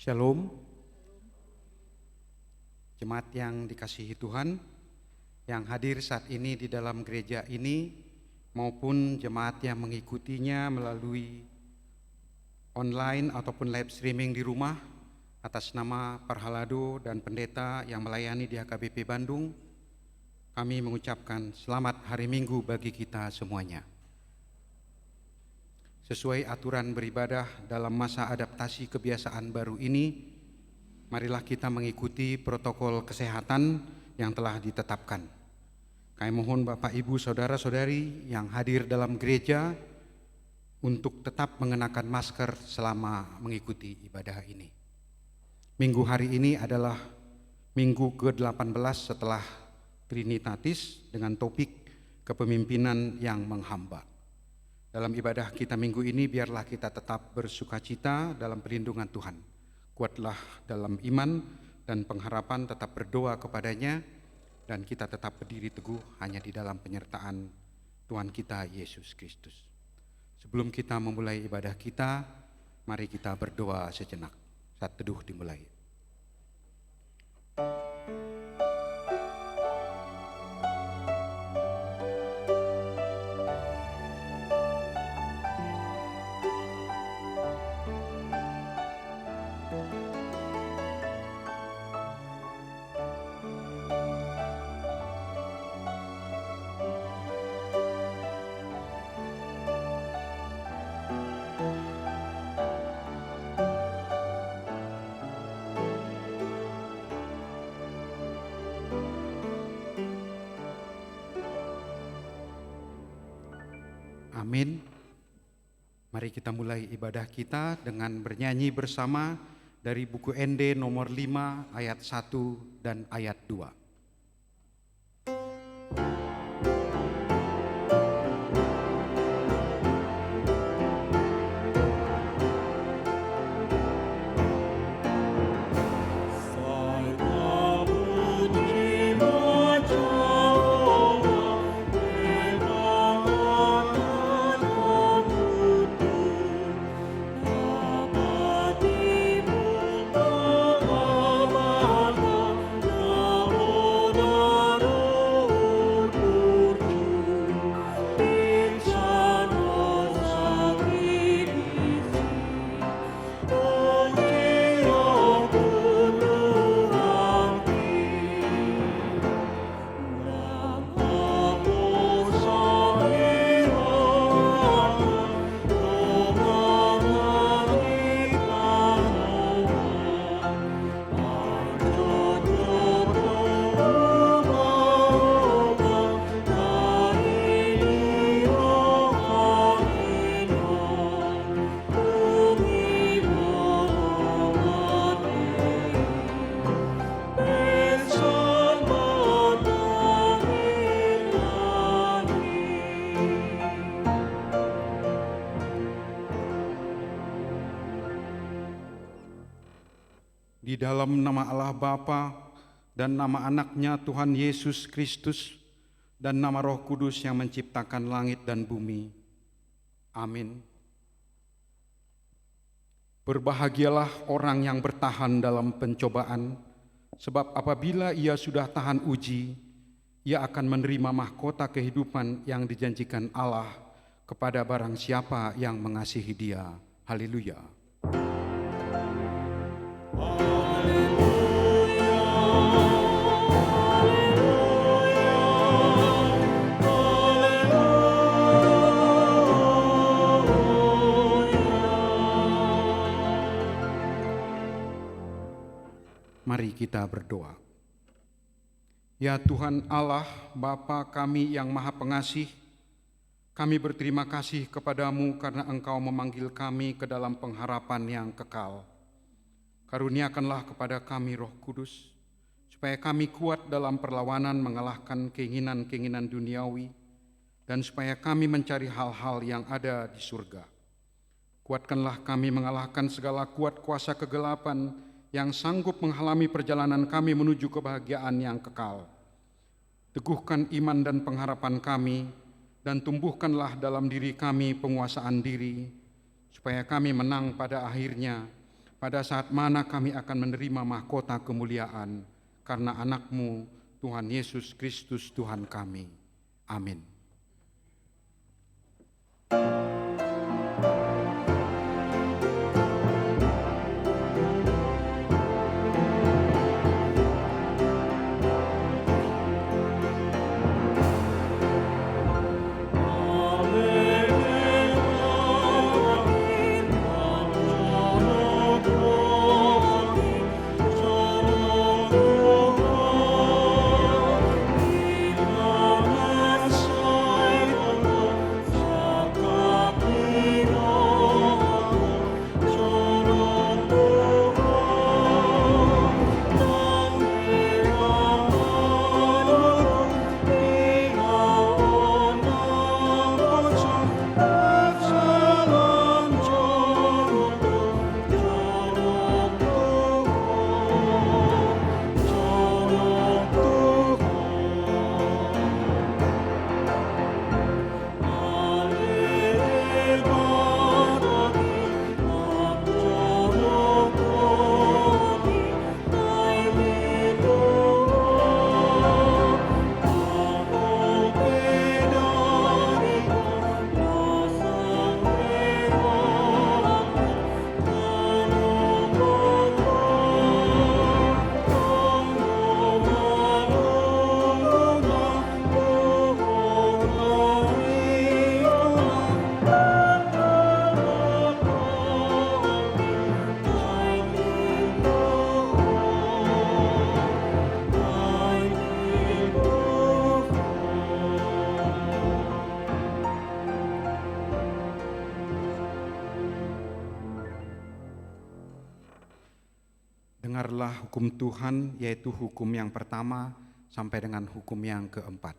Shalom, jemaat yang dikasihi Tuhan, yang hadir saat ini di dalam gereja ini maupun jemaat yang mengikutinya melalui online ataupun live streaming di rumah. Atas nama Parhalado dan pendeta yang melayani di HKBP Bandung, kami mengucapkan selamat hari Minggu bagi kita semuanya. Sesuai aturan beribadah dalam masa adaptasi kebiasaan baru ini, marilah kita mengikuti protokol kesehatan yang telah ditetapkan. Kami mohon Bapak Ibu Saudara-saudari yang hadir dalam gereja untuk tetap mengenakan masker selama mengikuti ibadah ini. Minggu hari ini adalah minggu ke-18 setelah Trinitatis dengan topik kepemimpinan yang menghamba. Dalam ibadah kita minggu ini, biarlah kita tetap bersukacita dalam perlindungan Tuhan. Kuatlah dalam iman dan pengharapan, tetap berdoa kepadanya, dan kita tetap berdiri teguh hanya di dalam penyertaan Tuhan kita Yesus Kristus. Sebelum kita memulai ibadah kita, mari kita berdoa sejenak. Saat teduh dimulai. Amin. Mari kita mulai ibadah kita dengan bernyanyi bersama dari buku ND nomor 5 ayat 1 dan ayat 2. Di dalam nama Allah Bapa dan nama anaknya Tuhan Yesus Kristus dan nama Roh Kudus yang menciptakan langit dan bumi. Amin. Berbahagialah orang yang bertahan dalam pencobaan, sebab apabila ia sudah tahan uji, ia akan menerima mahkota kehidupan yang dijanjikan Allah kepada barang siapa yang mengasihi Dia. Haleluya. Mari kita berdoa. Ya Tuhan Allah, Bapa kami yang Maha Pengasih, kami berterima kasih kepadamu karena Engkau memanggil kami ke dalam pengharapan yang kekal. Karuniakanlah kepada kami Roh Kudus, supaya kami kuat dalam perlawanan mengalahkan keinginan-keinginan duniawi, dan supaya kami mencari hal-hal yang ada di surga. Kuatkanlah kami mengalahkan segala kuat kuasa kegelapan yang sanggup menghalangi perjalanan kami menuju kebahagiaan yang kekal. Teguhkan iman dan pengharapan kami, dan tumbuhkanlah dalam diri kami penguasaan diri, supaya kami menang pada akhirnya pada saat mana kami akan menerima mahkota kemuliaan karena anak-Mu, Tuhan Yesus Kristus Tuhan kami. Amin. Dengarlah hukum Tuhan, yaitu hukum yang pertama sampai dengan hukum yang keempat.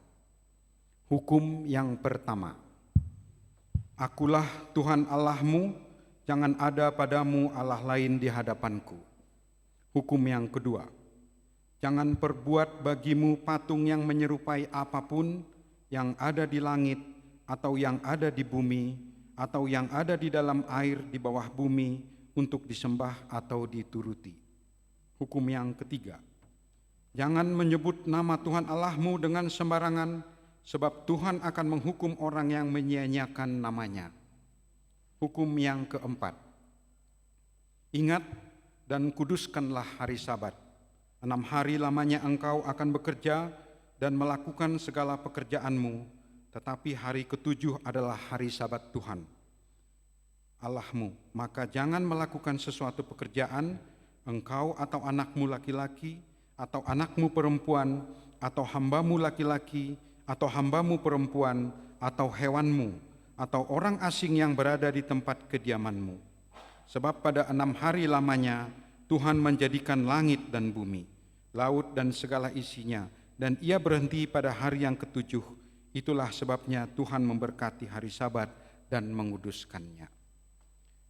Hukum yang pertama, Akulah Tuhan Allahmu, jangan ada padamu Allah lain di hadapanku. Hukum yang kedua, jangan perbuat bagimu patung yang menyerupai apapun yang ada di langit atau yang ada di bumi atau yang ada di dalam air di bawah bumi untuk disembah atau dituruti. Hukum yang ketiga, jangan menyebut nama Tuhan Allahmu dengan sembarangan, sebab Tuhan akan menghukum orang yang menyia-nyiakan namanya. Hukum yang keempat, ingat dan kuduskanlah hari Sabat. 6 hari lamanya engkau akan bekerja dan melakukan segala pekerjaanmu, tetapi hari ke-7 adalah hari Sabat Tuhan Allahmu. Maka jangan melakukan sesuatu pekerjaan, engkau atau anakmu laki-laki, atau anakmu perempuan, atau hambamu laki-laki, atau hambamu perempuan, atau hewanmu, atau orang asing yang berada di tempat kediamanmu. Sebab pada 6 hari lamanya Tuhan menjadikan langit dan bumi, laut dan segala isinya, dan Ia berhenti pada hari yang ke-7. Itulah sebabnya Tuhan memberkati hari Sabat dan menguduskannya.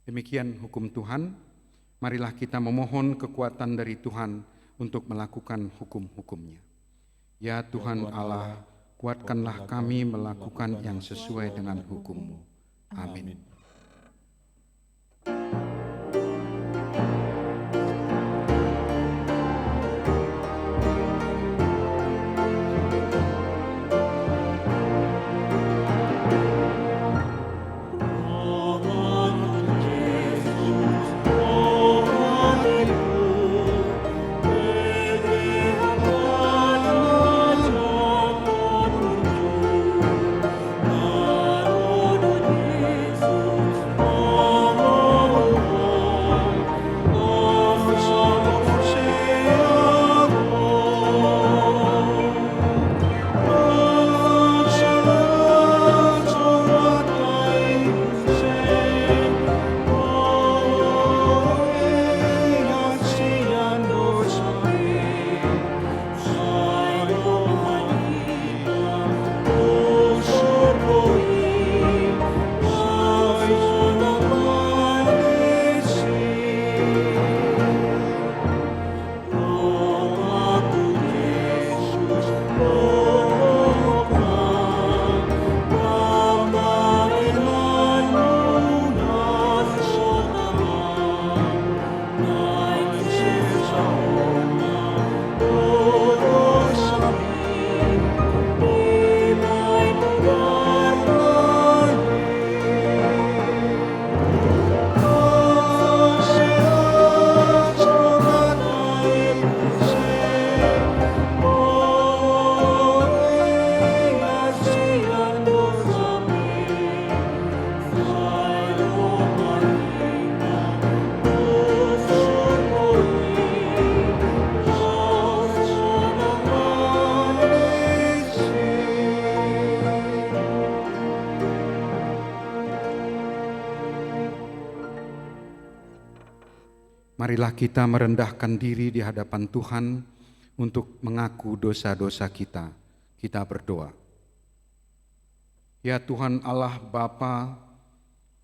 Demikian hukum Tuhan. Marilah kita memohon kekuatan dari Tuhan untuk melakukan hukum-hukum-Nya. Ya Tuhan Allah, kuatkanlah kami melakukan yang sesuai dengan hukum-Mu. Amin. Yesus Marilah kita merendahkan diri di hadapan Tuhan untuk mengaku dosa-dosa kita. Kita berdoa. Ya Tuhan Allah Bapa,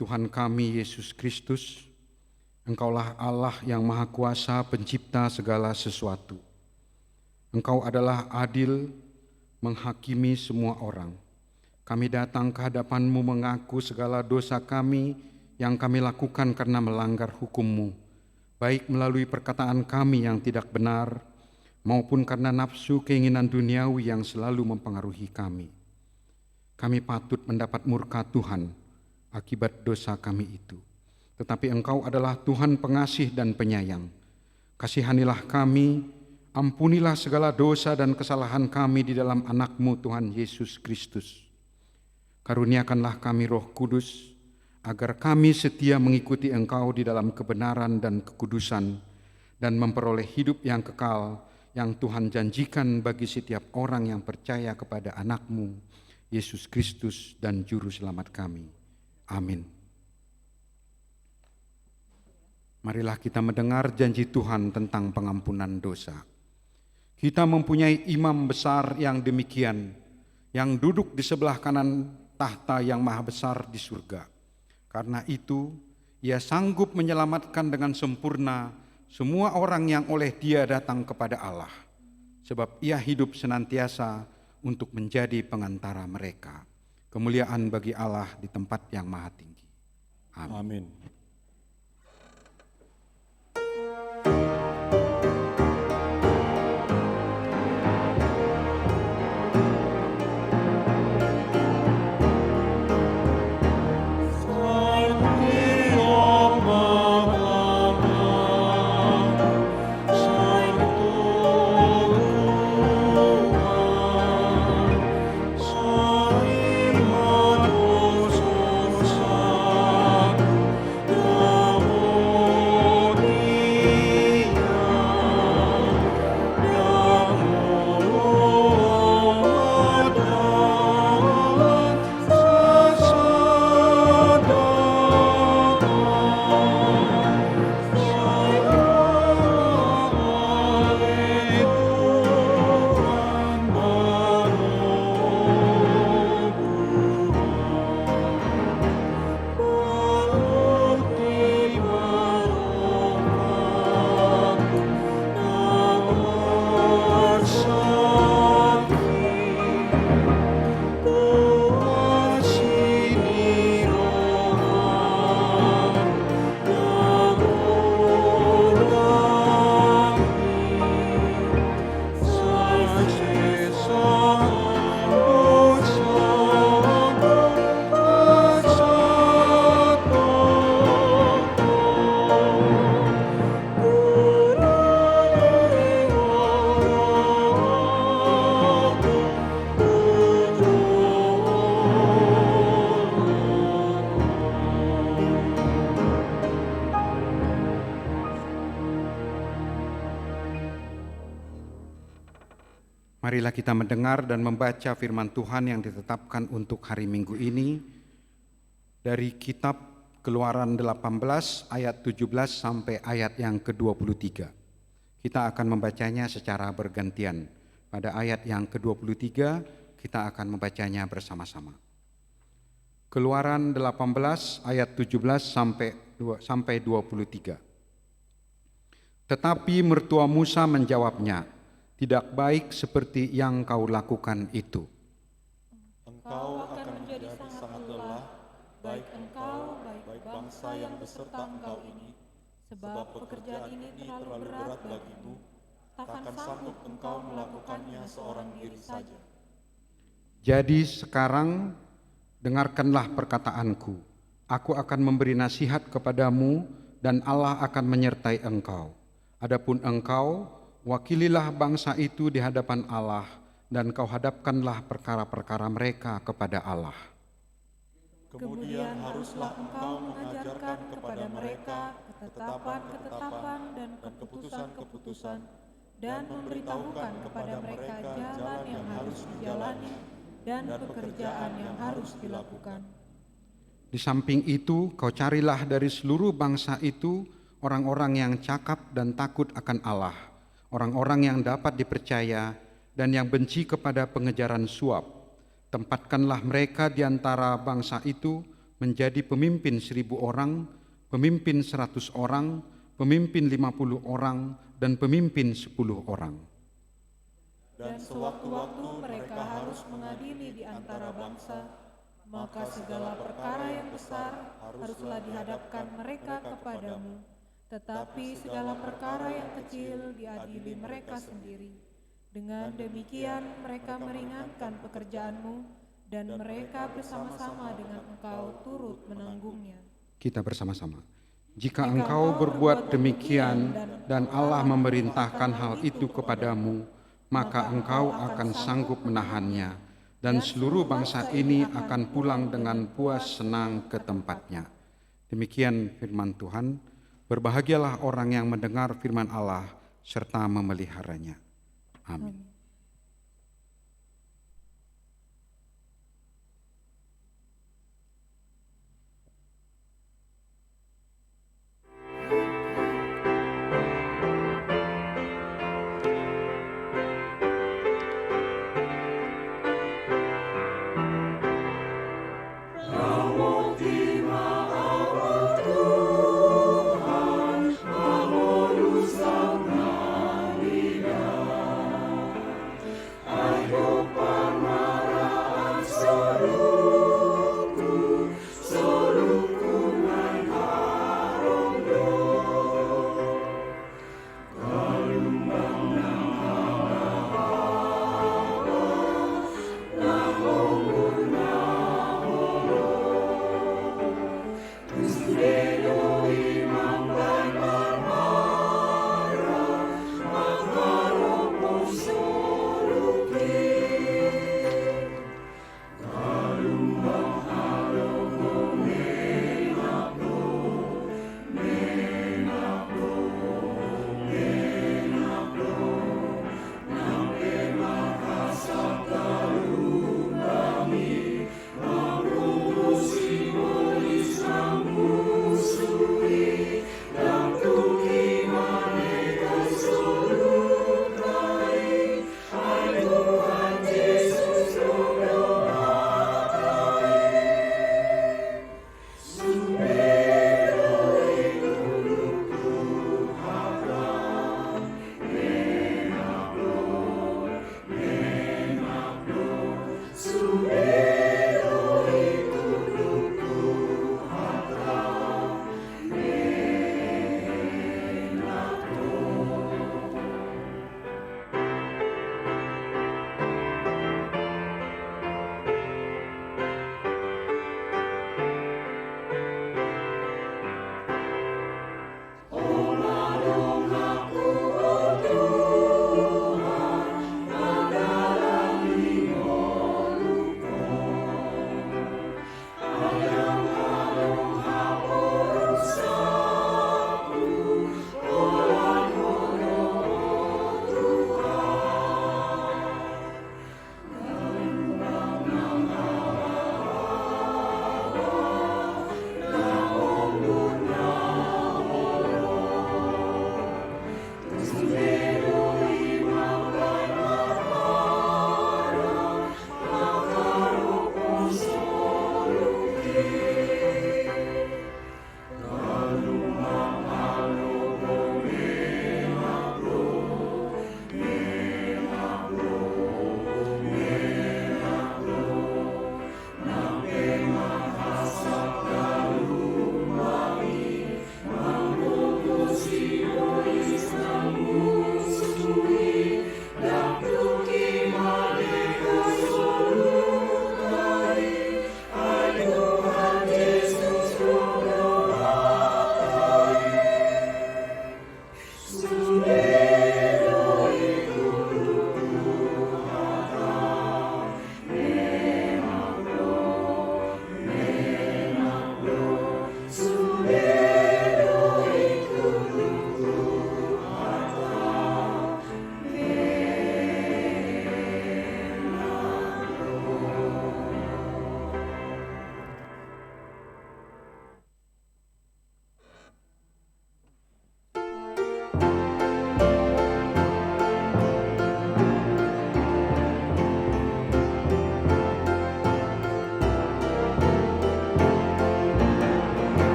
Tuhan kami Yesus Kristus, Engkaulah Allah yang Maha Kuasa, pencipta segala sesuatu. Engkau adalah adil, menghakimi semua orang. Kami datang ke hadapan-Mu mengaku segala dosa kami yang kami lakukan karena melanggar hukum-Mu, baik melalui perkataan kami yang tidak benar, maupun karena nafsu keinginan duniawi yang selalu mempengaruhi kami. Kami patut mendapat murka Tuhan akibat dosa kami itu. Tetapi Engkau adalah Tuhan pengasih dan penyayang. Kasihanilah kami, ampunilah segala dosa dan kesalahan kami di dalam anak-Mu Tuhan Yesus Kristus. Karuniakanlah kami Roh Kudus, agar kami setia mengikuti Engkau di dalam kebenaran dan kekudusan, dan memperoleh hidup yang kekal yang Tuhan janjikan bagi setiap orang yang percaya kepada anak-Mu, Yesus Kristus dan Juru Selamat kami. Amin. Marilah kita mendengar janji Tuhan tentang pengampunan dosa. Kita mempunyai imam besar yang demikian, yang duduk di sebelah kanan tahta yang maha besar di surga. Karena itu, Ia sanggup menyelamatkan dengan sempurna semua orang yang oleh Dia datang kepada Allah. Sebab Ia hidup senantiasa untuk menjadi pengantara mereka. Kemuliaan bagi Allah di tempat yang maha tinggi. Amin. Amin. Marilah kita mendengar dan membaca firman Tuhan yang ditetapkan untuk hari Minggu ini dari kitab Keluaran 18 ayat 17 sampai ayat yang ke-23. Kita akan membacanya secara bergantian. Pada ayat yang ke-23 kita akan membacanya bersama-sama. Keluaran 18 ayat 17 sampai 23. Tetapi mertua Musa menjawabnya, "Tidak baik seperti yang kau lakukan itu. Engkau akan menjadi sangat lelah, baik engkau, baik bangsa yang beserta engkau ini, sebab pekerjaan ini terlalu berat bagimu, takkan sanggup engkau melakukannya seorang diri saja. Jadi sekarang dengarkanlah perkataanku. Aku akan memberi nasihat kepadamu dan Allah akan menyertai engkau. Adapun engkau, wakililah bangsa itu di hadapan Allah dan kau hadapkanlah perkara-perkara mereka kepada Allah. Kemudian haruslah engkau mengajarkan kepada mereka ketetapan-ketetapan dan keputusan-keputusan, dan memberitahukan kepada mereka jalan yang harus dijalani dan pekerjaan yang harus dilakukan. Di samping itu, kau carilah dari seluruh bangsa itu orang-orang yang cakap dan takut akan Allah, orang-orang yang dapat dipercaya dan yang benci kepada pengejaran suap. Tempatkanlah mereka di antara bangsa itu menjadi pemimpin 1.000 orang, pemimpin 100 orang, pemimpin 50 orang, dan pemimpin 10 orang. Dan sewaktu-waktu mereka harus mengadili di antara bangsa, maka segala perkara yang besar haruslah dihadapkan mereka kepadamu, tetapi segala perkara yang kecil diadili mereka sendiri. Dengan demikian mereka meringankan pekerjaanmu, dan mereka bersama-sama dengan engkau turut menanggungnya. Kita bersama-sama. Jika engkau berbuat demikian dan Allah memerintahkan hal itu kepadamu, maka engkau akan sanggup menahannya, dan seluruh bangsa ini akan pulang dengan puas senang ke tempatnya. Demikian firman Tuhan. Berbahagialah orang yang mendengar firman Allah serta memeliharanya. Amin.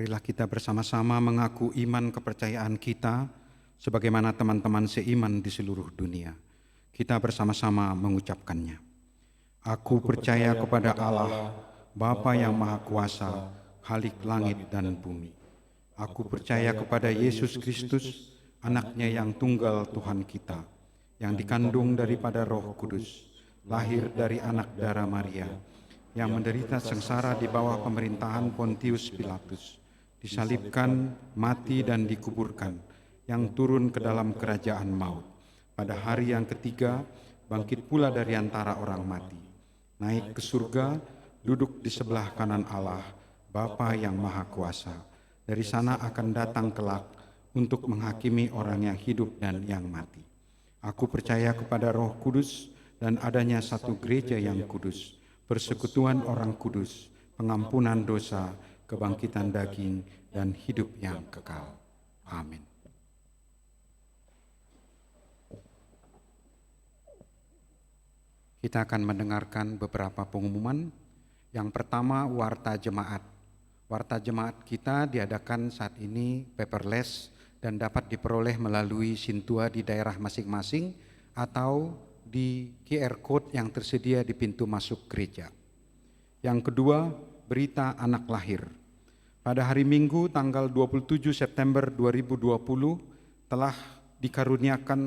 Marilah kita bersama-sama mengaku iman kepercayaan kita sebagaimana teman-teman seiman di seluruh dunia. Kita bersama-sama mengucapkannya. Aku percaya kepada Allah, Bapa yang Maha Kuasa, Khalik langit dan bumi. Aku percaya kepada Yesus Kristus, Anaknya yang tunggal Tuhan kita, yang dikandung daripada Roh Kudus, lahir dari anak darah Maria, yang menderita sengsara di bawah pemerintahan Pontius Pilatus, disalibkan, mati dan dikuburkan, yang turun ke dalam kerajaan maut. Pada hari yang ketiga, bangkit pula dari antara orang mati, naik ke surga, duduk di sebelah kanan Allah, Bapa yang Maha Kuasa. Dari sana akan datang kelak untuk menghakimi orang yang hidup dan yang mati. Aku percaya kepada Roh Kudus dan adanya satu gereja yang kudus, persekutuan orang kudus, pengampunan dosa, kebangkitan daging, dan hidup yang kekal. Amin. Kita akan mendengarkan beberapa pengumuman. Yang pertama, warta jemaat. Warta jemaat kita diadakan saat ini paperless dan dapat diperoleh melalui Sintua di daerah masing-masing atau di QR Code yang tersedia di pintu masuk gereja. Yang kedua, berita anak lahir. Pada hari Minggu tanggal 27 September 2020 telah dikaruniakan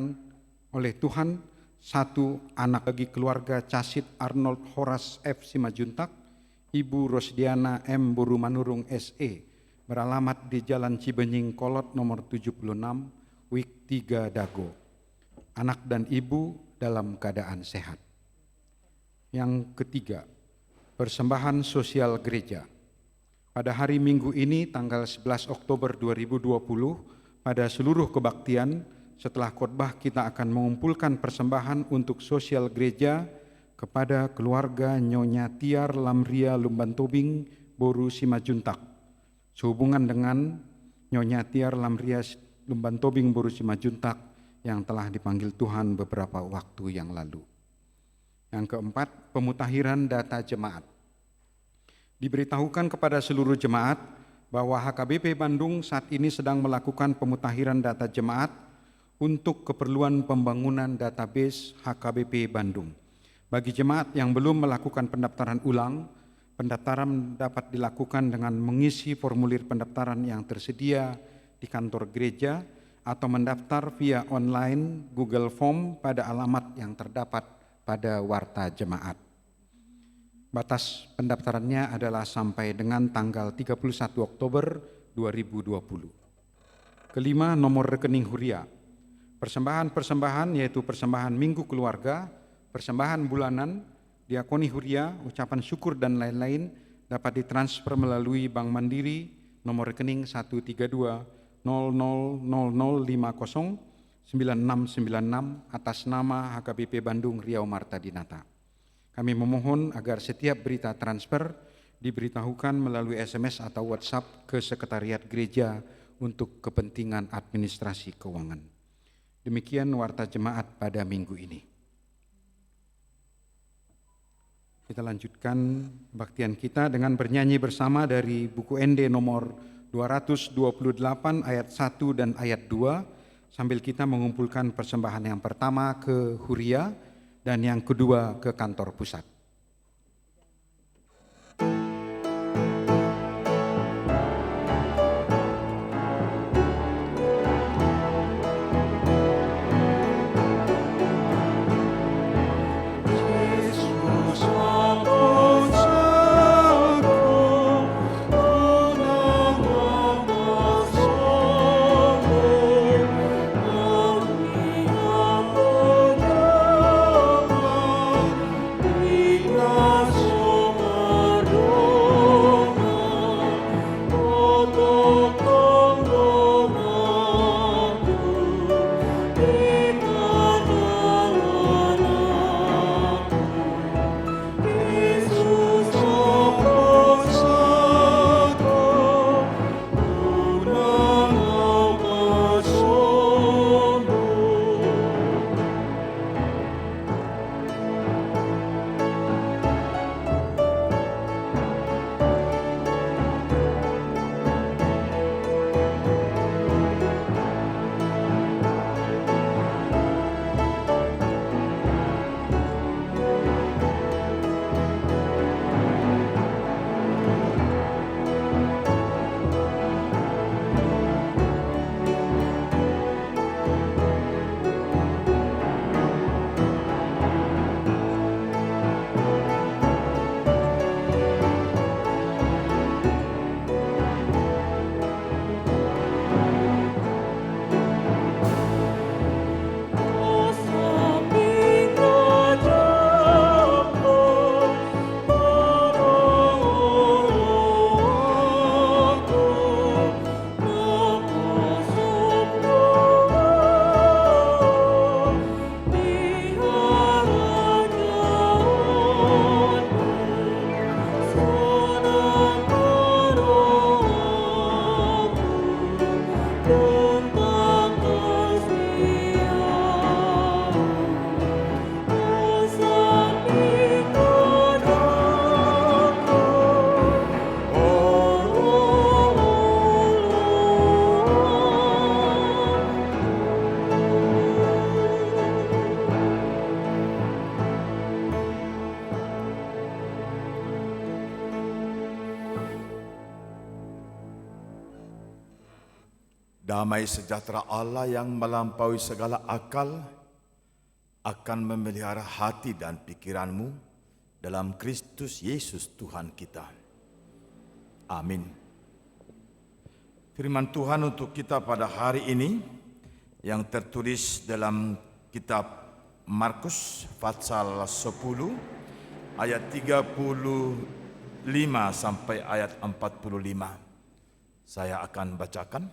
oleh Tuhan satu anak bagi keluarga Casit Arnold Horas F. Simajuntak, Ibu Rosdiana M. Borumanurung SE, beralamat di Jalan Cibenying Kolot nomor 76, Wik 3 Dago. Anak dan ibu dalam keadaan sehat. Yang ketiga, persembahan sosial gereja. Pada hari Minggu ini tanggal 11 Oktober 2020, pada seluruh kebaktian, setelah khotbah kita akan mengumpulkan persembahan untuk sosial gereja kepada keluarga Nyonya Tiar Lamria Lumbantobing Boru Simajuntak, sehubungan dengan Nyonya Tiar Lamria Lumbantobing Boru Simajuntak yang telah dipanggil Tuhan beberapa waktu yang lalu. Yang keempat, pemutahiran data jemaat. Diberitahukan kepada seluruh jemaat bahwa HKBP Bandung saat ini sedang melakukan pemutahiran data jemaat untuk keperluan pembangunan database HKBP Bandung. Bagi jemaat yang belum melakukan pendaftaran ulang, pendaftaran dapat dilakukan dengan mengisi formulir pendaftaran yang tersedia di kantor gereja atau mendaftar via online Google Form pada alamat yang terdapat pada warta jemaat. Batas pendaftarannya adalah sampai dengan tanggal 31 Oktober 2020. Kelima, nomor rekening Huria. Persembahan-persembahan yaitu persembahan minggu keluarga, persembahan bulanan, diakoni Huria, ucapan syukur dan lain-lain dapat ditransfer melalui Bank Mandiri nomor rekening 132 000050 9696 atas nama HKBP Bandung Riau Marta Dinata. Kami memohon agar setiap berita transfer diberitahukan melalui SMS atau WhatsApp ke Sekretariat Gereja untuk kepentingan administrasi keuangan. Demikian warta jemaat pada minggu ini. Kita lanjutkan kebaktian kita dengan bernyanyi bersama dari buku ND nomor 228 ayat 1 dan ayat 2 sambil kita mengumpulkan persembahan yang pertama ke Huria dan yang kedua ke kantor pusat. We Damai sejahtera Allah yang melampaui segala akal akan memelihara hati dan pikiranmu dalam Kristus Yesus Tuhan kita. Amin. Firman Tuhan untuk kita pada hari ini yang tertulis dalam kitab Markus pasal 10 ayat 35 sampai ayat 45. Saya akan bacakan.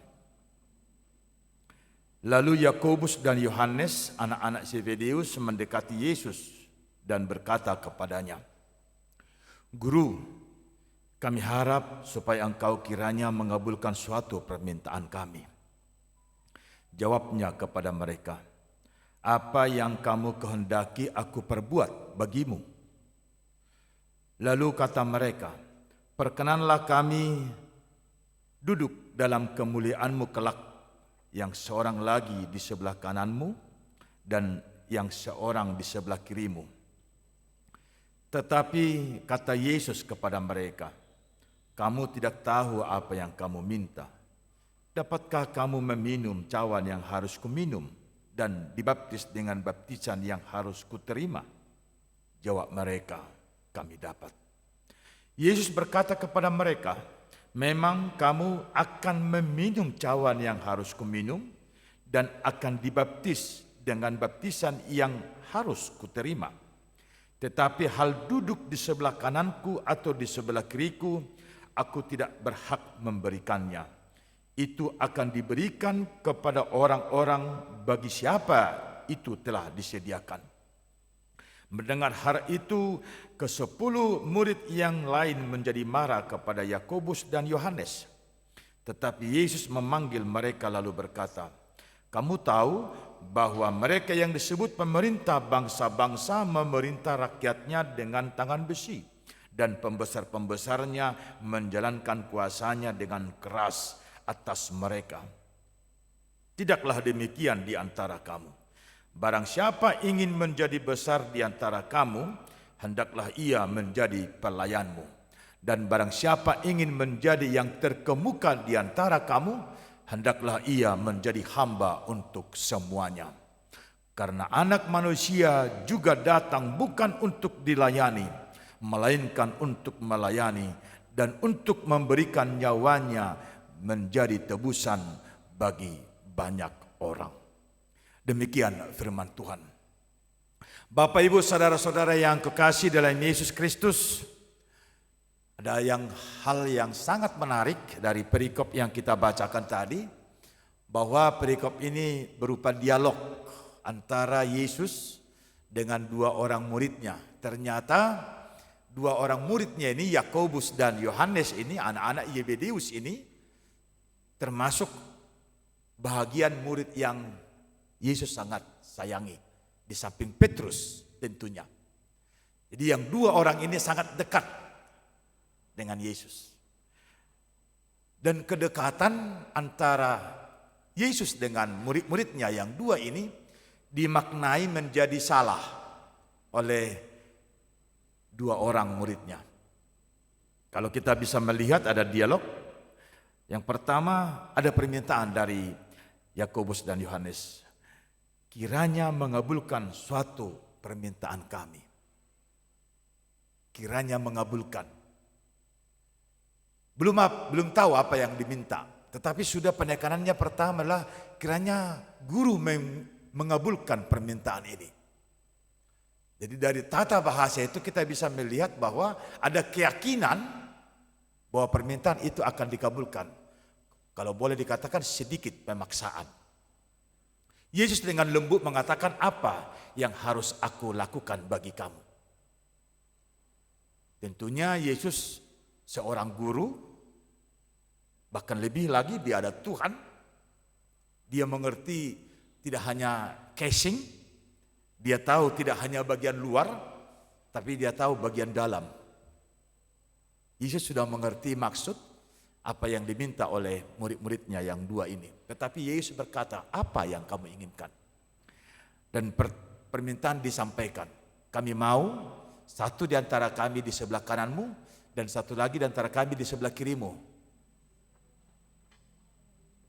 Lalu Yakobus dan Yohanes, anak-anak Zebedeus, mendekati Yesus dan berkata kepadanya, "Guru, kami harap supaya engkau kiranya mengabulkan suatu permintaan kami." Jawabnya kepada mereka, "Apa yang kamu kehendaki aku perbuat bagimu?" Lalu kata mereka, "Perkenanlah kami duduk dalam kemuliaan-Mu kelak, yang seorang lagi di sebelah kananmu dan yang seorang di sebelah kirimu." Tetapi kata Yesus kepada mereka, "Kamu tidak tahu apa yang kamu minta. Dapatkah kamu meminum cawan yang harus kuminum dan dibaptis dengan baptisan yang harus kuterima?" Jawab mereka, "Kami dapat." Yesus berkata kepada mereka, "Memang kamu akan meminum cawan yang harus kuminum dan akan dibaptis dengan baptisan yang harus kuterima. Tetapi hal duduk di sebelah kananku atau di sebelah kiriku, aku tidak berhak memberikannya. Itu akan diberikan kepada orang-orang bagi siapa itu telah disediakan." Mendengar hal itu, ke-10 murid yang lain menjadi marah kepada Yakobus dan Yohanes. Tetapi Yesus memanggil mereka lalu berkata, "Kamu tahu bahwa mereka yang disebut pemerintah bangsa-bangsa memerintah rakyatnya dengan tangan besi, dan pembesar-pembesarnya menjalankan kuasanya dengan keras atas mereka. Tidaklah demikian di antara kamu. Barang siapa ingin menjadi besar di antara kamu, hendaklah ia menjadi pelayanmu. Dan barang siapa ingin menjadi yang terkemuka di antara kamu, hendaklah ia menjadi hamba untuk semuanya. Karena Anak Manusia juga datang bukan untuk dilayani, melainkan untuk melayani dan untuk memberikan nyawanya menjadi tebusan bagi banyak orang." Demikian firman Tuhan. Bapak, Ibu, saudara-saudara yang kekasih dalam Yesus Kristus, ada hal yang sangat menarik dari perikop yang kita bacakan tadi, bahwa perikop ini berupa dialog antara Yesus dengan dua orang muridnya. Ternyata dua orang muridnya ini, Yakobus dan Yohanes ini, anak-anak Zebedeus ini, termasuk bahagian murid yang Yesus sangat sayangi, di samping Petrus tentunya. Jadi yang dua orang ini sangat dekat dengan Yesus. Dan kedekatan antara Yesus dengan murid-muridnya yang dua ini dimaknai menjadi salah oleh dua orang muridnya. Kalau kita bisa melihat ada dialog. Yang pertama ada permintaan dari Yakobus dan Yohanes, "Kiranya mengabulkan suatu permintaan kami." Kiranya mengabulkan. Belum tahu apa yang diminta, tetapi sudah penekanannya pertama adalah kiranya guru mengabulkan permintaan ini. Jadi dari tata bahasa itu kita bisa melihat bahwa ada keyakinan bahwa permintaan itu akan dikabulkan. Kalau boleh dikatakan sedikit pemaksaan. Yesus dengan lembut mengatakan, "Apa yang harus aku lakukan bagi kamu?" Tentunya Yesus seorang guru, bahkan lebih lagi dia ada Tuhan. Dia mengerti tidak hanya casing, dia tahu tidak hanya bagian luar, tapi dia tahu bagian dalam. Yesus sudah mengerti maksud apa yang diminta oleh murid-muridnya yang dua ini. Tetapi Yesus berkata, "Apa yang kamu inginkan?" Dan permintaan disampaikan. "Kami mau satu di antara kami di sebelah kananmu dan satu lagi di antara kami di sebelah kirimu."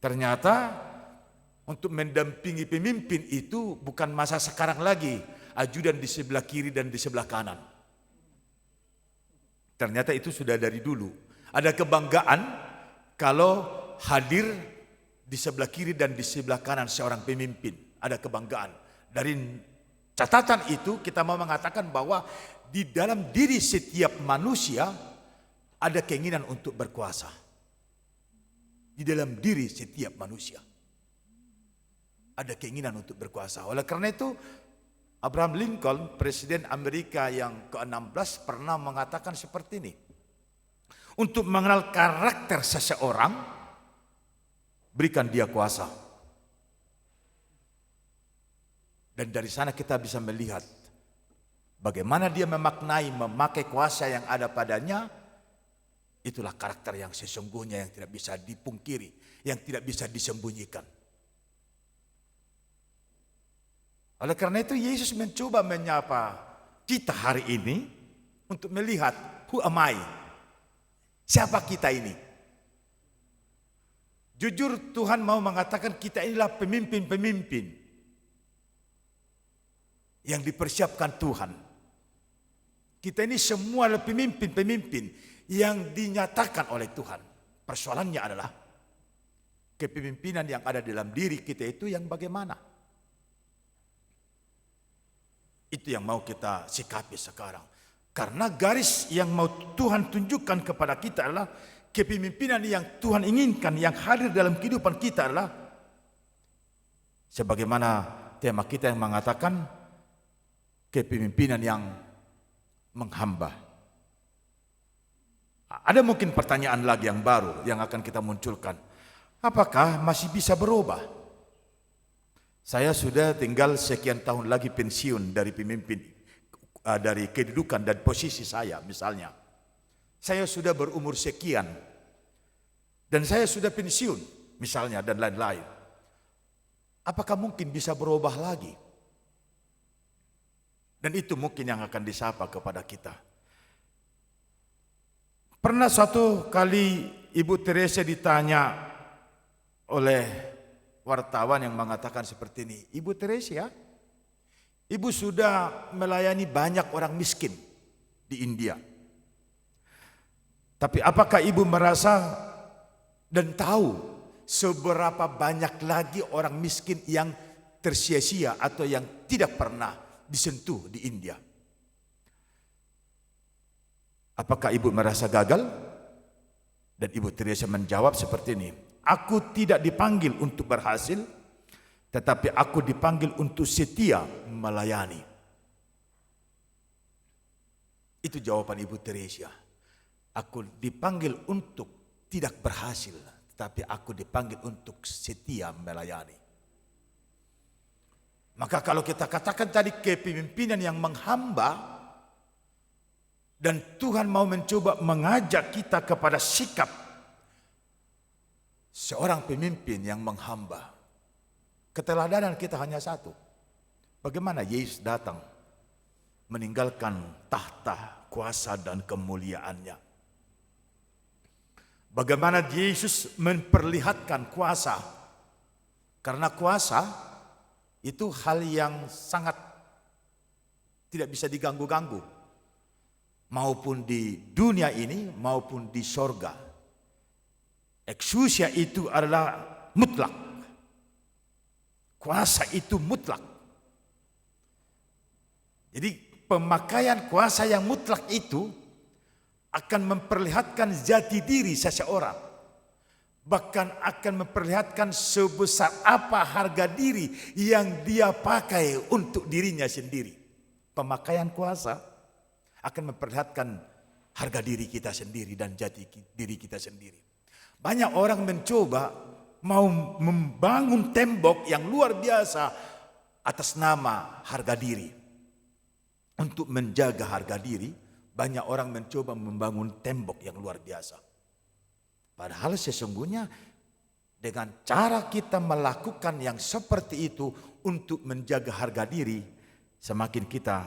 Ternyata untuk mendampingi pemimpin itu bukan masa sekarang lagi, ajudan di sebelah kiri dan di sebelah kanan. Ternyata itu sudah dari dulu. Ada kebanggaan kalau hadir di sebelah kiri dan di sebelah kanan seorang pemimpin. Ada kebanggaan. Dari catatan itu kita mau mengatakan bahwa di dalam diri setiap manusia ada keinginan untuk berkuasa. Di dalam diri setiap manusia ada keinginan untuk berkuasa. Oleh karena itu Abraham Lincoln, Presiden Amerika yang ke-16, pernah mengatakan seperti ini. Untuk mengenal karakter seseorang, berikan dia kuasa. Dan dari sana kita bisa melihat bagaimana dia memakai kuasa yang ada padanya. Itulah karakter yang sesungguhnya, yang tidak bisa dipungkiri, yang tidak bisa disembunyikan. Oleh karena itu Yesus mencoba menyapa kita hari ini untuk melihat, who am I? Siapa kita ini? Jujur Tuhan mau mengatakan kita inilah pemimpin-pemimpin yang dipersiapkan Tuhan. Kita ini semua adalah pemimpin-pemimpin yang dinyatakan oleh Tuhan. Persoalannya adalah kepemimpinan yang ada dalam diri kita itu yang bagaimana? Itu yang mau kita sikapi sekarang. Karena garis yang mau Tuhan tunjukkan kepada kita adalah kepemimpinan yang Tuhan inginkan, yang hadir dalam kehidupan kita adalah sebagaimana tema kita yang mengatakan kepemimpinan yang menghamba. Ada mungkin pertanyaan lagi yang baru yang akan kita munculkan. Apakah masih bisa berubah? Saya sudah tinggal sekian tahun lagi pensiun dari pemimpin, dari kedudukan dan posisi saya misalnya. Saya sudah berumur sekian dan saya sudah pensiun misalnya dan lain-lain. Apakah mungkin bisa berubah lagi? Dan itu mungkin yang akan disapa kepada kita. Pernah suatu kali Ibu Teresa ditanya oleh wartawan yang mengatakan seperti ini, Ibu Teresa, Ibu sudah melayani banyak orang miskin di India. Tapi apakah Ibu merasa dan tahu seberapa banyak lagi orang miskin yang tersia-sia atau yang tidak pernah disentuh di India? Apakah Ibu merasa gagal? Dan Ibu Teresa menjawab seperti ini, aku tidak dipanggil untuk berhasil, tetapi aku dipanggil untuk setia melayani. Itu jawaban Ibu Teresa. Aku dipanggil untuk tidak berhasil, tetapi aku dipanggil untuk setia melayani. Maka kalau kita katakan tadi kepemimpinan yang menghamba, dan Tuhan mau mencoba mengajak kita kepada sikap seorang pemimpin yang menghamba. Keteladanan kita hanya satu. Bagaimana Yesus datang meninggalkan tahta, kuasa dan kemuliaannya. Bagaimana Yesus memperlihatkan kuasa. Karena kuasa itu hal yang sangat tidak bisa diganggu-ganggu. Maupun di dunia ini maupun di sorga. Eksusia itu adalah mutlak. Kuasa itu mutlak. Jadi pemakaian kuasa yang mutlak itu akan memperlihatkan jati diri seseorang. Bahkan akan memperlihatkan sebesar apa harga diri yang dia pakai untuk dirinya sendiri. Pemakaian kuasa akan memperlihatkan harga diri kita sendiri dan jati diri kita sendiri. Banyak orang mencoba mau membangun tembok yang luar biasa atas nama harga diri. Untuk menjaga harga diri, banyak orang mencoba membangun tembok yang luar biasa. Padahal sesungguhnya dengan cara kita melakukan yang seperti itu untuk menjaga harga diri, semakin kita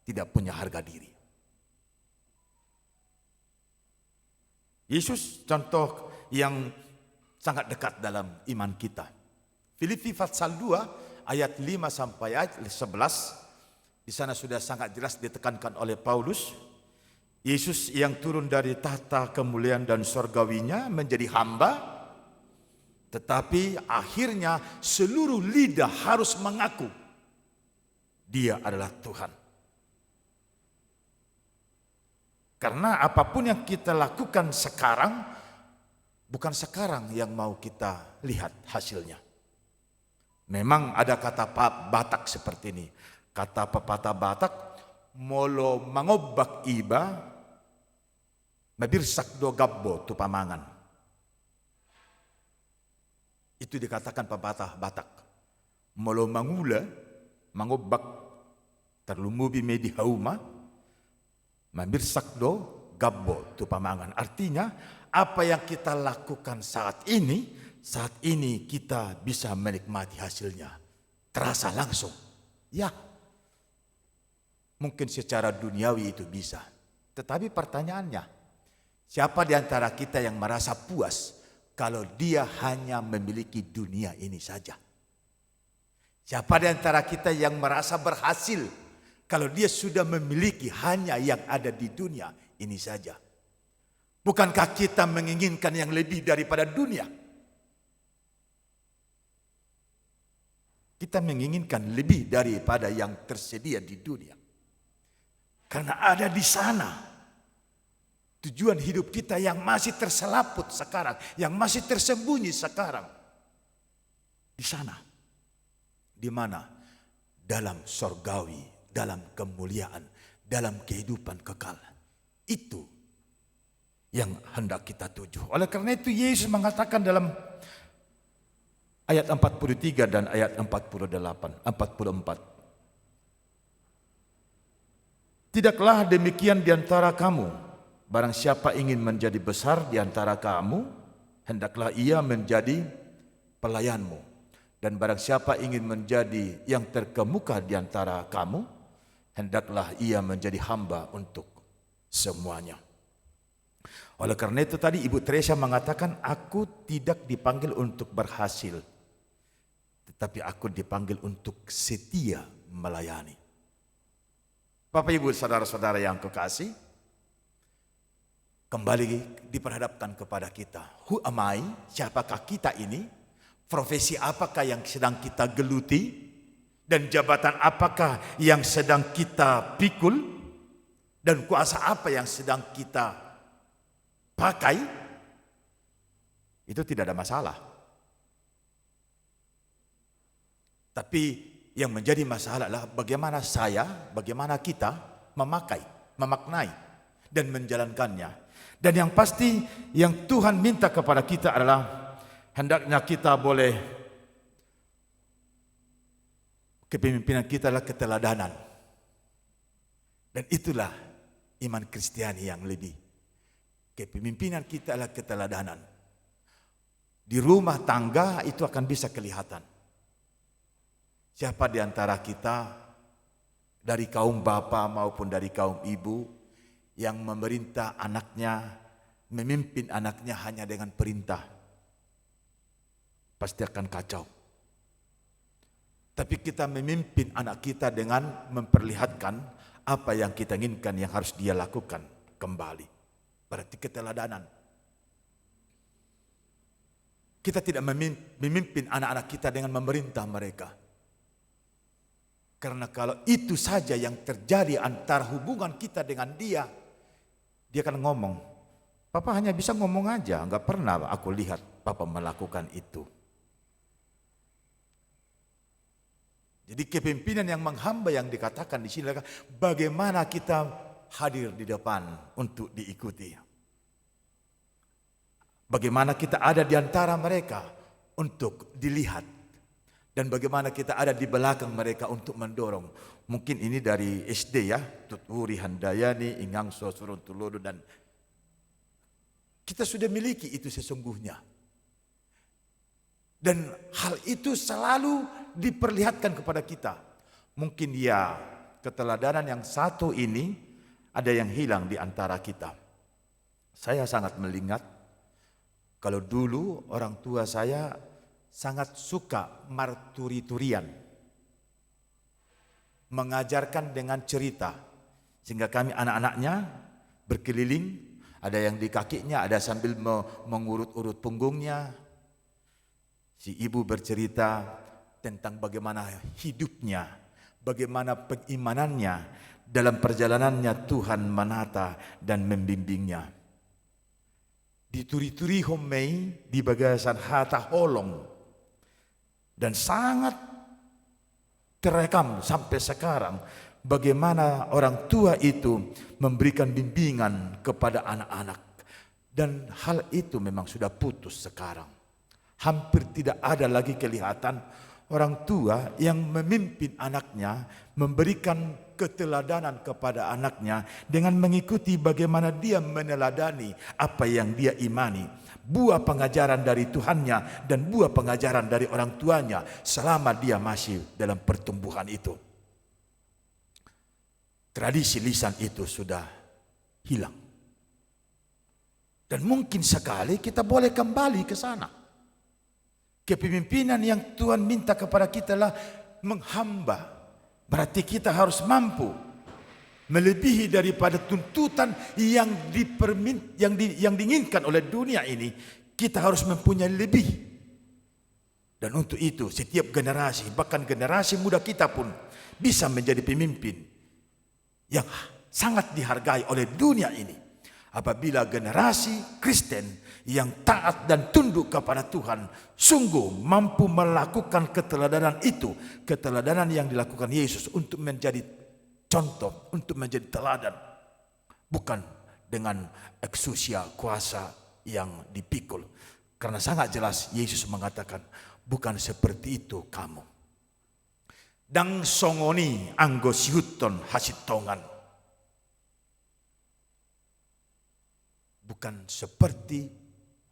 tidak punya harga diri. Yesus contoh yang sangat dekat dalam iman kita. Filipi pasal 2 ayat 5 sampai ayat 11. Di sana sudah sangat jelas ditekankan oleh Paulus. Yesus yang turun dari tahta kemuliaan dan sorgawinya menjadi hamba, tetapi akhirnya seluruh lidah harus mengaku Dia adalah Tuhan. Karena apapun yang kita lakukan sekarang, bukan sekarang yang mau kita lihat hasilnya. Memang ada kata Batak seperti ini. Kata pepatah Batak, molo mangobak iba, mabirsak do gabbo tu pamangan. Itu dikatakan pepatah Batak. Molo mangula, mangobak terlumubi medi hauma, mabirsak do gabbo tu pamangan. Artinya, apa yang kita lakukan saat ini kita bisa menikmati hasilnya. Terasa langsung. Ya, mungkin secara duniawi itu bisa. Tetapi pertanyaannya, siapa di antara kita yang merasa puas kalau dia hanya memiliki dunia ini saja? Siapa di antara kita yang merasa berhasil kalau dia sudah memiliki hanya yang ada di dunia ini saja? Bukankah kita menginginkan yang lebih daripada dunia? Kita menginginkan lebih daripada yang tersedia di dunia. Karena ada di sana tujuan hidup kita yang masih terselaput sekarang, yang masih tersembunyi sekarang. Di sana, di mana? Dalam sorgawi, dalam kemuliaan, dalam kehidupan kekal. Itu yang hendak kita tuju. Oleh karena itu Yesus mengatakan dalam ayat 43 dan ayat 44. Tidaklah demikian di antara kamu. Barang siapa ingin menjadi besar di antara kamu, hendaklah ia menjadi pelayanmu. Dan barang siapa ingin menjadi yang terkemuka di antara kamu, hendaklah ia menjadi hamba untuk semuanya. Oleh karena itu tadi Ibu Teresa mengatakan, aku tidak dipanggil untuk berhasil, tetapi aku dipanggil untuk setia melayani. Bapak Ibu saudara-saudara yang kekasih, kembali diperhadapkan kepada kita. Who am I? Siapakah kita ini? Profesi apakah yang sedang kita geluti? Dan jabatan apakah yang sedang kita pikul? Dan kuasa apa yang sedang kita pakai? Itu tidak ada masalah. Tapi yang menjadi masalah adalah bagaimana kita memaknai dan menjalankannya. Dan yang pasti yang Tuhan minta kepada kita adalah hendaknya kita boleh, kepemimpinan kita adalah keteladanan. Dan itulah iman Kristiani yang lebih. Kepemimpinan kita adalah keteladanan. Di rumah tangga itu akan bisa kelihatan. Siapa di antara kita dari kaum bapa maupun dari kaum ibu yang memerintah anaknya, memimpin anaknya hanya dengan perintah, pasti akan kacau. Tapi kita memimpin anak kita dengan memperlihatkan apa yang kita inginkan yang harus dia lakukan kembali. Berarti keteladanan. Kita tidak memimpin anak-anak kita dengan memerintah mereka. Karena kalau itu saja yang terjadi antara hubungan kita dengan dia akan ngomong, Papa hanya bisa ngomong aja, nggak pernah aku lihat Papa melakukan itu. Jadi kepemimpinan yang menghamba yang dikatakan di sini adalah bagaimana kita hadir di depan untuk diikuti. Bagaimana kita ada di antara mereka untuk dilihat. Dan bagaimana kita ada di belakang mereka untuk mendorong. Mungkin ini dari SD ya. Tuturi Handayani, Ingang Sosurun Tulodo, dan kita sudah miliki itu sesungguhnya. Dan hal itu selalu diperlihatkan kepada kita. Mungkin ya keteladanan yang satu ini ada yang hilang di antara kita. Saya sangat melihat Kalau dulu orang tua saya sangat suka marturi-turian, mengajarkan dengan cerita, sehingga kami anak-anaknya berkeliling, ada yang di kakinya, ada sambil mengurut-urut punggungnya. Si ibu bercerita tentang bagaimana hidupnya, bagaimana pengimanannya, dalam perjalanannya Tuhan menata dan membimbingnya. Dituri-turi homei di bagasan hata holong, dan sangat terekam sampai sekarang bagaimana orang tua itu memberikan bimbingan kepada anak-anak. Dan hal itu memang sudah putus sekarang. Hampir tidak ada lagi kelihatan orang tua yang memimpin anaknya, memberikan keteladanan kepada anaknya dengan mengikuti bagaimana dia meneladani apa yang dia imani. Buah pengajaran dari Tuhannya dan buah pengajaran dari orang tuanya selama dia masih dalam pertumbuhan itu. Tradisi lisan itu sudah hilang. Dan mungkin sekali kita boleh kembali ke sana. Kepemimpinan yang Tuhan minta kepada kita adalah menghamba. Berarti kita harus mampu melebihi daripada tuntutan yang diinginkan oleh dunia ini. Kita harus mempunyai lebih. Dan untuk itu setiap generasi, bahkan generasi muda kita pun bisa menjadi pemimpin yang sangat dihargai oleh dunia ini. Apabila generasi Kristen yang taat dan tunduk kepada Tuhan sungguh mampu melakukan keteladanan itu, keteladanan yang dilakukan Yesus untuk menjadi contoh, untuk menjadi teladan, bukan dengan eksusia kuasa yang dipikul. Karena sangat jelas Yesus mengatakan, bukan seperti itu kamu. Dang songoni anggo sihuton hasitongan. Bukan seperti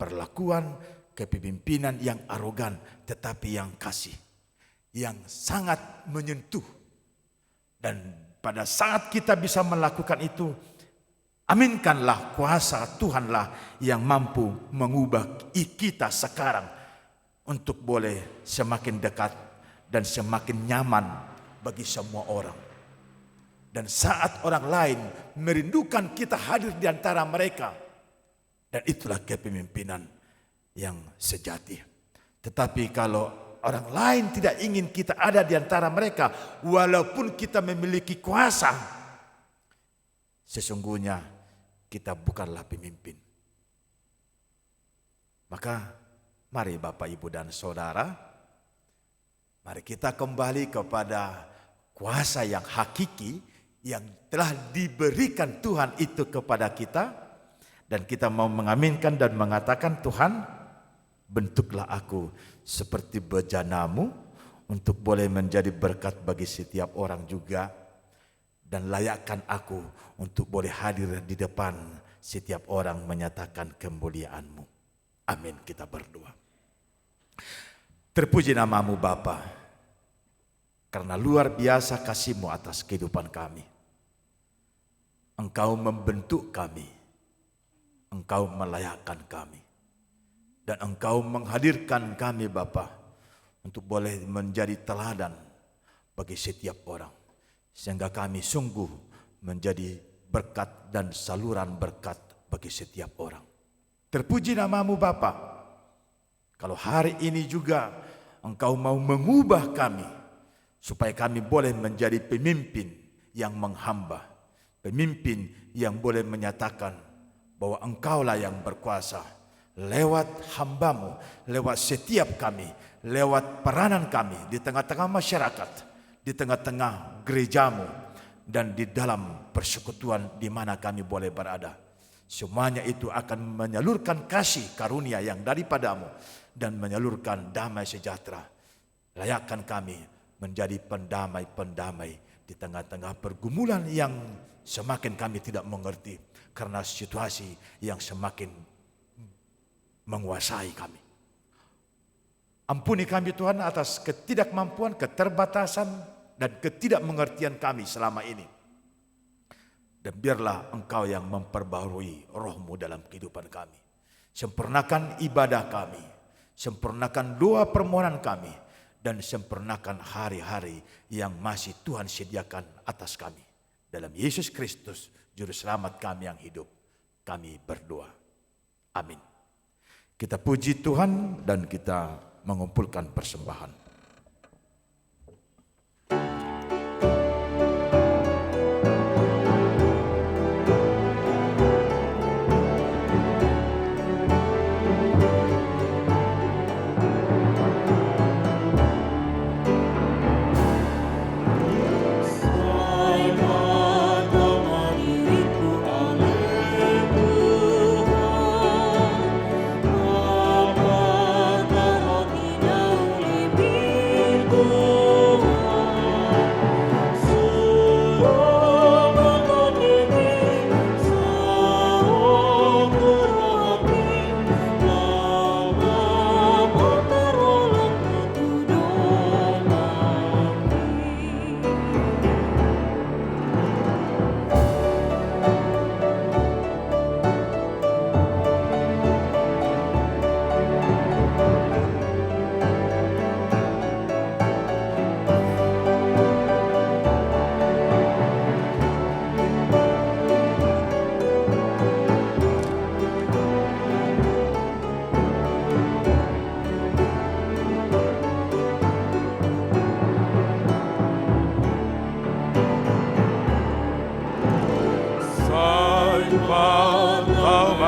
perlakuan kepemimpinan yang arogan, tetapi yang kasih, yang sangat menyentuh. Dan pada saat kita bisa melakukan itu, aminkanlah kuasa Tuhanlah yang mampu mengubah kita sekarang untuk boleh semakin dekat dan semakin nyaman bagi semua orang. Dan saat orang lain merindukan kita hadir di antara mereka, dan itulah kepemimpinan yang sejati. Tetapi kalau orang lain tidak ingin kita ada di antara mereka, walaupun kita memiliki kuasa, sesungguhnya kita bukanlah pemimpin. Maka mari Bapak, Ibu, dan Saudara, mari kita kembali kepada kuasa yang hakiki yang telah diberikan Tuhan itu kepada kita. Dan kita mau mengaminkan dan mengatakan, Tuhan, bentuklah aku seperti bejanamu untuk boleh menjadi berkat bagi setiap orang juga. Dan layakkan aku untuk boleh hadir di depan setiap orang menyatakan kemuliaan-Mu. Amin, kita berdoa. Terpuji namamu Bapa, karena luar biasa kasih-Mu atas kehidupan kami. Engkau membentuk kami. Engkau melayakkan kami. Dan Engkau menghadirkan kami Bapa untuk boleh menjadi teladan bagi setiap orang. Sehingga kami sungguh menjadi berkat dan saluran berkat bagi setiap orang. Terpuji namamu Bapa. Kalau hari ini juga Engkau mau mengubah kami, supaya kami boleh menjadi pemimpin yang menghamba. Pemimpin yang boleh menyatakan bahwa Engkaulah yang berkuasa lewat hamba-Mu, lewat setiap kami, lewat peranan kami di tengah-tengah masyarakat, di tengah-tengah gereja-Mu, dan di dalam persekutuan di mana kami boleh berada. Semuanya itu akan menyalurkan kasih karunia yang daripada-Mu dan menyalurkan damai sejahtera. Layakkan kami menjadi pendamai-pendamai di tengah-tengah pergumulan yang semakin kami tidak mengerti, karena situasi yang semakin menguasai kami. Ampuni kami Tuhan atas ketidakmampuan, keterbatasan, dan ketidakmengertian kami selama ini. Dan biarlah Engkau yang memperbarui roh-Mu dalam kehidupan kami. Sempurnakan ibadah kami, sempurnakan doa permohonan kami, dan sempurnakan hari-hari yang masih Tuhan sediakan atas kami. Dalam Yesus Kristus, Juru Selamat kami yang hidup, kami berdoa. Amin. Kita puji Tuhan dan kita mengumpulkan persembahan.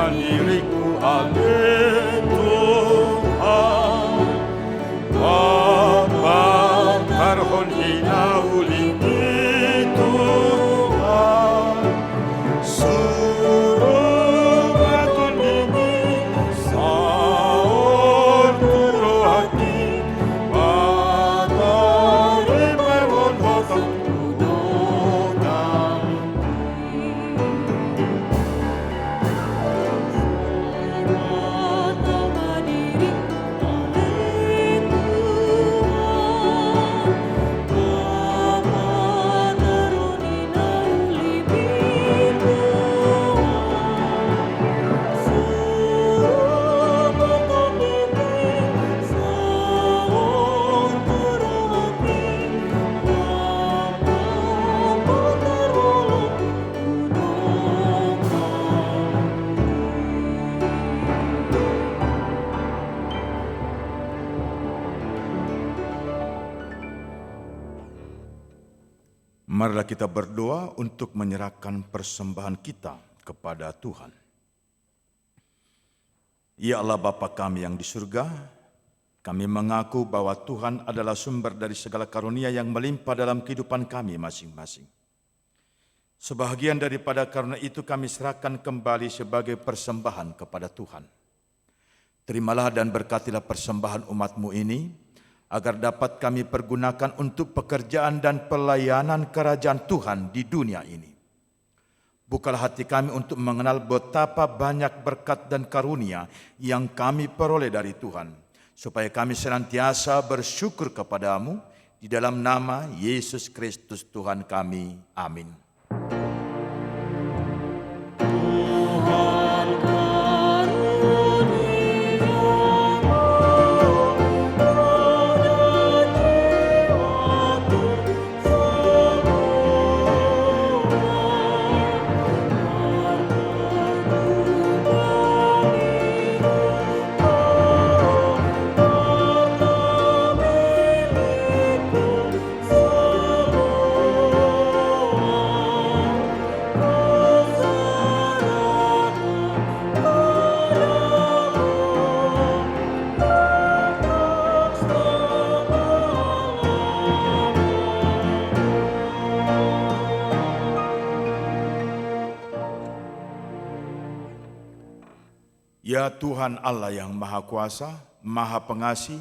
Diriku oleh Tuhan, Bapa terhina ulingi Tuhan, suruh batun ini saur turuhati, batari memon hotam tudonang. Marilah kita berdoa untuk menyerahkan persembahan kita kepada Tuhan. Ya Allah Bapa kami yang di surga, kami mengaku bahwa Tuhan adalah sumber dari segala karunia yang melimpah dalam kehidupan kami masing-masing. Sebahagian daripada karunia itu kami serahkan kembali sebagai persembahan kepada Tuhan. Terimalah dan berkatilah persembahan umat-Mu ini, agar dapat kami pergunakan untuk pekerjaan dan pelayanan kerajaan Tuhan di dunia ini. Bukalah hati kami untuk mengenal betapa banyak berkat dan karunia yang kami peroleh dari Tuhan, supaya kami senantiasa bersyukur kepadamu, di dalam nama Yesus Kristus Tuhan kami. Amin. Ya Tuhan Allah yang Maha Kuasa, Maha Pengasih,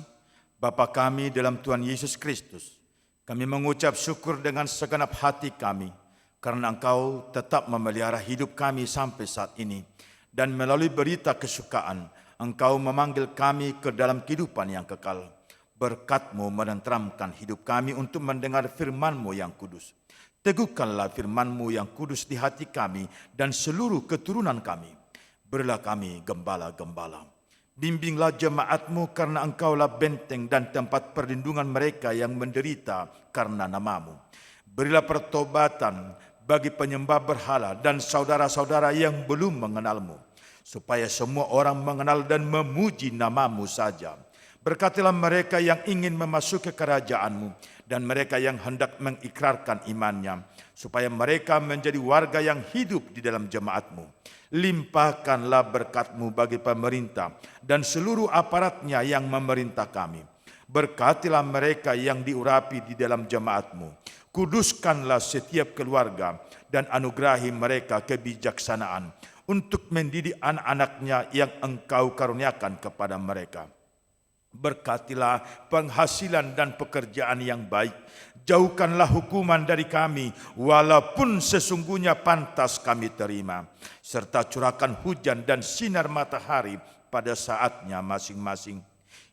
Bapa kami dalam Tuhan Yesus Kristus, kami mengucap syukur dengan segenap hati kami, karena Engkau tetap memelihara hidup kami sampai saat ini, dan melalui berita kesukaan, Engkau memanggil kami ke dalam kehidupan yang kekal. Berkat-Mu menenteramkan hidup kami untuk mendengar firman-Mu yang kudus. Teguhkanlah firman-Mu yang kudus di hati kami dan seluruh keturunan kami. Berilah kami gembala-gembala. Bimbinglah jemaat-Mu karena Engkaulah benteng dan tempat perlindungan mereka yang menderita karena nama-Mu. Berilah pertobatan bagi penyembah berhala dan saudara-saudara yang belum mengenal-Mu, supaya semua orang mengenal dan memuji nama-Mu saja. Berkatilah mereka yang ingin memasuki kerajaan-Mu dan mereka yang hendak mengikrarkan imannya, supaya mereka menjadi warga yang hidup di dalam jemaat-Mu. Limpahkanlah berkat-Mu bagi pemerintah dan seluruh aparatnya yang memerintah kami. Berkatilah mereka yang diurapi di dalam jemaat-Mu. Kuduskanlah setiap keluarga dan anugerahi mereka kebijaksanaan untuk mendidik anak-anaknya yang Engkau karuniakan kepada mereka. Berkatilah penghasilan dan pekerjaan yang baik. Jauhkanlah hukuman dari kami, walaupun sesungguhnya pantas kami terima. Serta curahkan hujan dan sinar matahari pada saatnya masing-masing.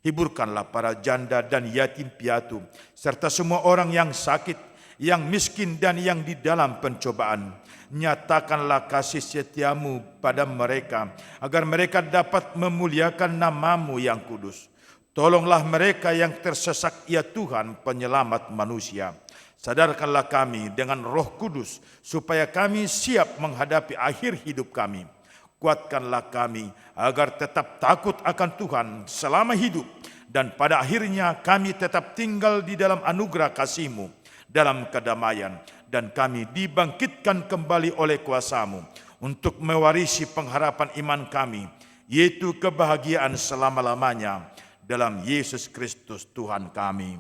Hiburkanlah para janda dan yatim piatu, serta semua orang yang sakit, yang miskin dan yang di dalam pencobaan. Nyatakanlah kasih setia-Mu pada mereka, agar mereka dapat memuliakan nama-Mu yang kudus. Tolonglah mereka yang tersesat, ya Tuhan, penyelamat manusia. Sadarkanlah kami dengan Roh Kudus, supaya kami siap menghadapi akhir hidup kami. Kuatkanlah kami agar tetap takut akan Tuhan selama hidup, dan pada akhirnya kami tetap tinggal di dalam anugerah kasih-Mu, dalam kedamaian, dan kami dibangkitkan kembali oleh kuasa-Mu, untuk mewarisi pengharapan iman kami, yaitu kebahagiaan selama-lamanya, dalam Yesus Kristus Tuhan kami.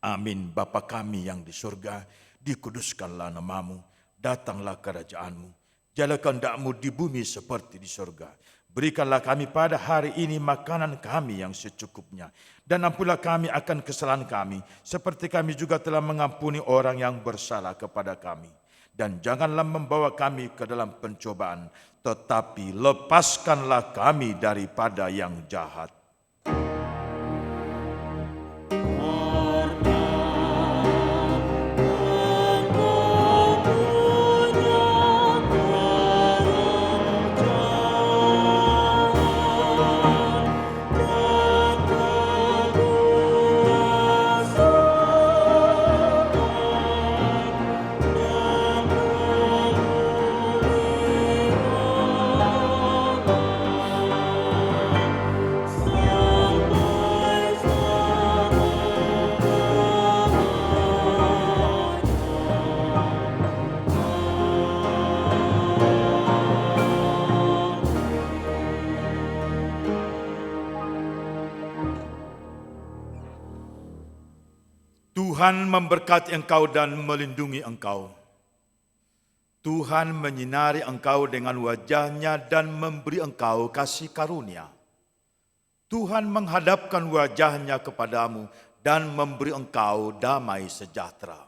Amin. Bapa kami yang di surga, dikuduskanlah nama-Mu, datanglah kerajaan-Mu, jadilah kehendak-Mu di bumi seperti di surga. Berikanlah kami pada hari ini makanan kami yang secukupnya, dan ampunilah kami akan kesalahan kami, seperti kami juga telah mengampuni orang yang bersalah kepada kami. Dan janganlah membawa kami ke dalam pencobaan, tetapi lepaskanlah kami daripada yang jahat. Tuhan memberkati engkau dan melindungi engkau. Tuhan menyinari engkau dengan wajah-Nya dan memberi engkau kasih karunia. Tuhan menghadapkan wajah-Nya kepadamu dan memberi engkau damai sejahtera.